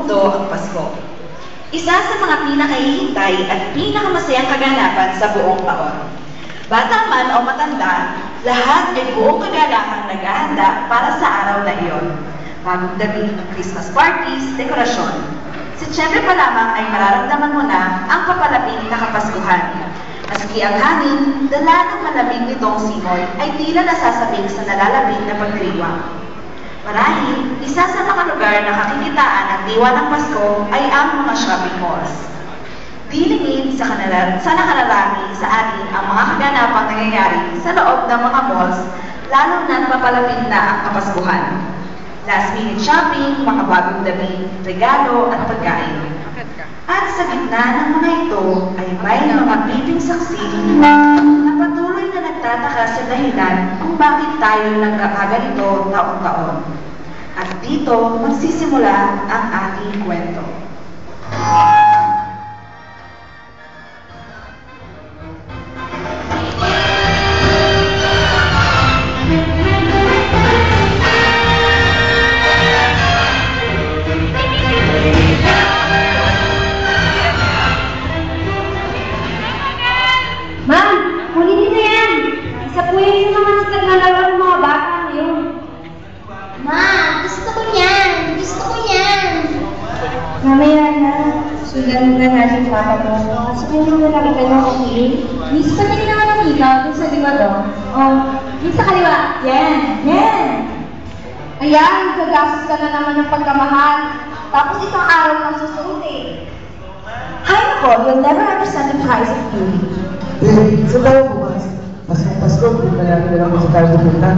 mundo ang Pasko. Isa sa mga pinakahihintay at pinakamasayang kaganapan sa buong taon. Bata man o matanda, lahat ay buong kagalangan naghahanda para sa araw na iyon. Bagong damit, Christmas parties, dekorasyon. Setyembre pa lamang ay mararamdaman mo na ang papalapit na Kapaskuhan. Maski ang hangin, dala ng malamig nitong simoy ay tila nasasabik sa nalalapit na pagdiriwang. Marahil, isa sa mga lugar na kakikitaan ng diwa ng Pasko ay ang mga shopping malls. Dilingin sa nakararami sa atin ang mga kaganapang nangyayari sa loob ng mga malls, lalo na't papalapit na ang Kapaskuhan. Last-minute shopping, mga bagong damit, regalo at pagkain. At sa gitna ng mga ito ay may mga bibing saksi na patuloy na nagtataka sa dahilan kung bakit tayo nagkakaganito taon-taon. At dito magsisimula ang ating kwento. Mamaya na, sundan na natin papa mo. Kasi kung yung nakita nyo, okay? Miss, patingin naman ang ikaw dun sa likod, oh. Oh, yung sa kaliwa. Yan, yan. Ayan, gagastos ka na naman ng pagkamahal. Tapos isang araw lang susunod eh. Hay nako, you'll never understand the price of beauty. Saan tayo bukas? Pasko, hindi na natin alam kung saan tayo pupunta.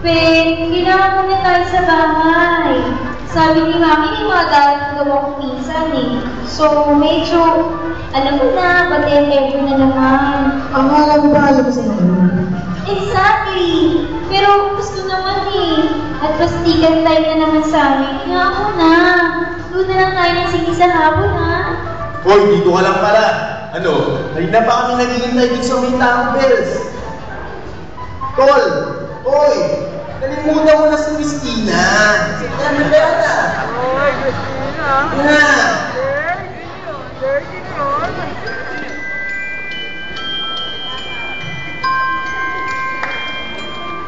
Ben, kailangan muna tayo sa bahay. Sabi ni Mami, may mga dalang daw ako minsan eh. So, medyo, alam mo na, whatever na naman. Ang alam mo ba, alam mo sa inyo? Exactly! Pero gusto naman eh. At pastikan time na naman sa amin. Kaya ako na. Doon na lang tayo ng sige sa hapon ha. Hoy, dito ka lang pala. Ano? Kanina pa kami naghihintay dito sa may Taco Bells. Tol! Hoy! Nalimutan mo na si Christina. Sige na, na. Hoy, Christina. Na! Dirty yun.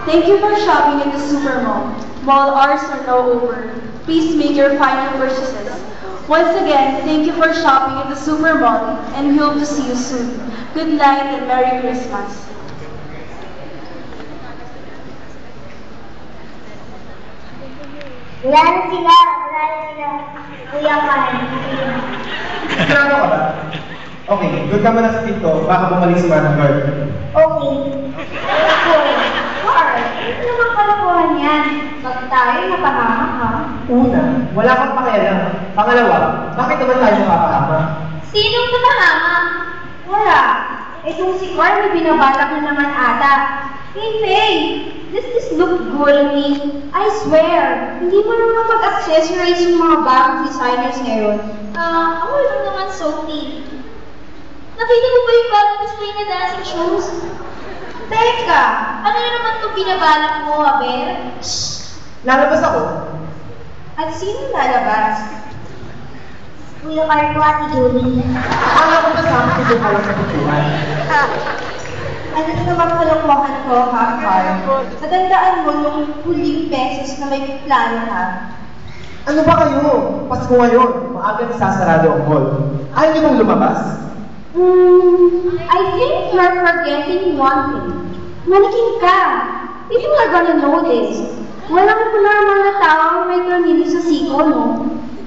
Thank you for shopping in the Supermall. Mall hours are now over. Please make your final purchases. Once again, thank you for shopping in the Supermall and we hope to see you soon. Good night and Merry Christmas. Wala na sila. Kuya Pan. Sigurado ka ba? Okay, doon ka muna sa pinto, baka bumalik si Manang Guard. Okay. Carl, ito naman kalokohan yan. Pag tayo napahamak ha? Una, wala kang pakialam. Pangalawa, bakit naman tayo mapapahamak? Sinong napahamak? Wala. Itong si Carl may binabalak na naman ata. Hey, Faye! Does this look good on me? I swear, hindi mo naman mag-accessorize yung mga bagong designers ngayon. Ako lang naman, Sophie. Nakita mo ba yung bagong display na dancing shoes? Teka, ano na naman itong binabalak mo, Aber? Shhh! Lalabas ako. At sino lalabas? Kuya Carlo at Julie. Akala ko kasama ko doon ka lang sa pagkuhan. Ano na naman kalokohan ko, ha, Carl? Natandaan mo yung huling beses na may plano, ha? Ano ba kayo? Pasko ngayon. Maaga sasarado ang mall. Ayaw niyo bang lumabas? I think you're forgetting one thing. Manikin ka. People are gonna notice. Walang naman na tao may kramili sa siko, no?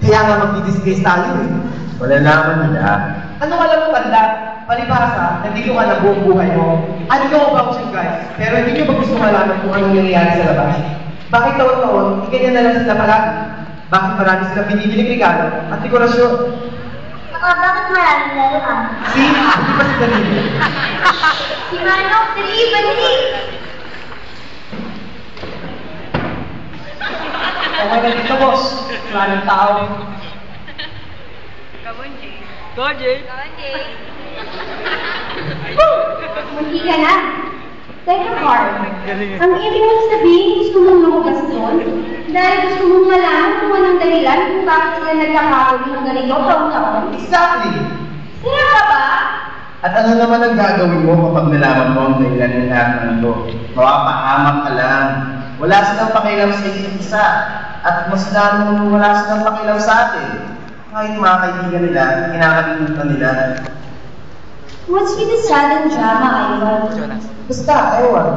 Kaya nga mag-disgrace tayo eh. Wala naman nila. Ano alam mo tanda? Palibasa, nandito ka na buong buhay mo. I know about you guys, pero hindi nyo ba gusto malaman kung anong nangyayari sa labas? Bakit taon-taon, ganyan na lang sila palagi? Bakit marami silang binibiling regalo at dekorasyon? Bakit maraming laruan? See? Hindi ba si Danilo? Si Manong, dali! Okay na dito, boss. Maraming tao. Go, Jay. Munti ka na. Teka, Carl. Ang ibig mong sabihin, gusto mong lumabas doon? Dahil gusto mong malaman kung anong dahilan kung bakit sila nagkakaroon ng ganito taon-taon? Exactly! Sira ka ba? At ano naman ang gagawin mo kapag nalaman mo ang dahilan ng lahat ng ito? Mapapahamak ka lang. Wala silang pakialam sa isa't isa. At mas lalong wala silang pakialam sa atin. Kahit mga kaibigan nila, kinakalimutan nila. What's with the sad and drama, Ivan? Basta, ewan.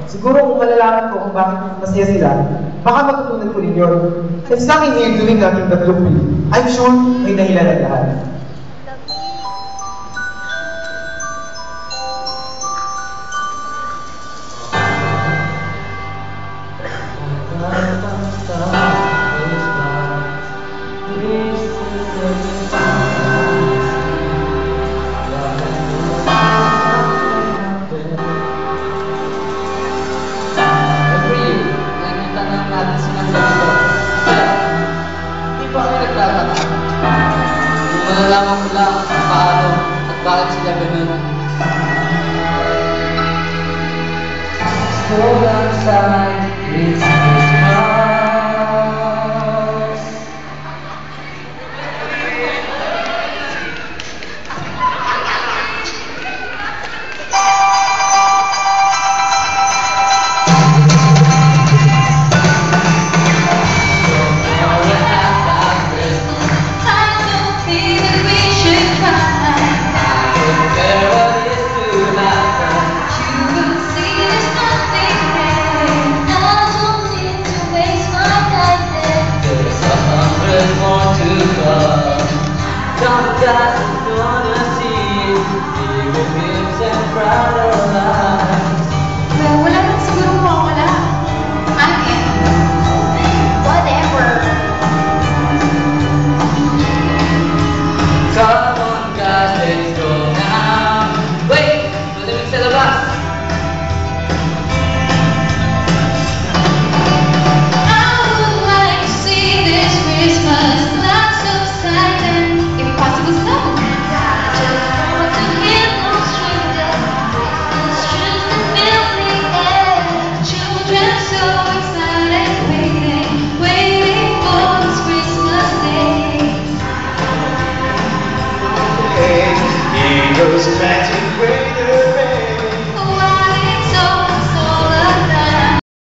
Siguro kung malalaman ko kung bakit masaya sila, baka matutunan ko rin yun. And sa akin here doing nothing but looping, I'm sure may dahilan ang lahat. Malalaman ko lang kung paano at bakit sila ganun. Gusto lang sana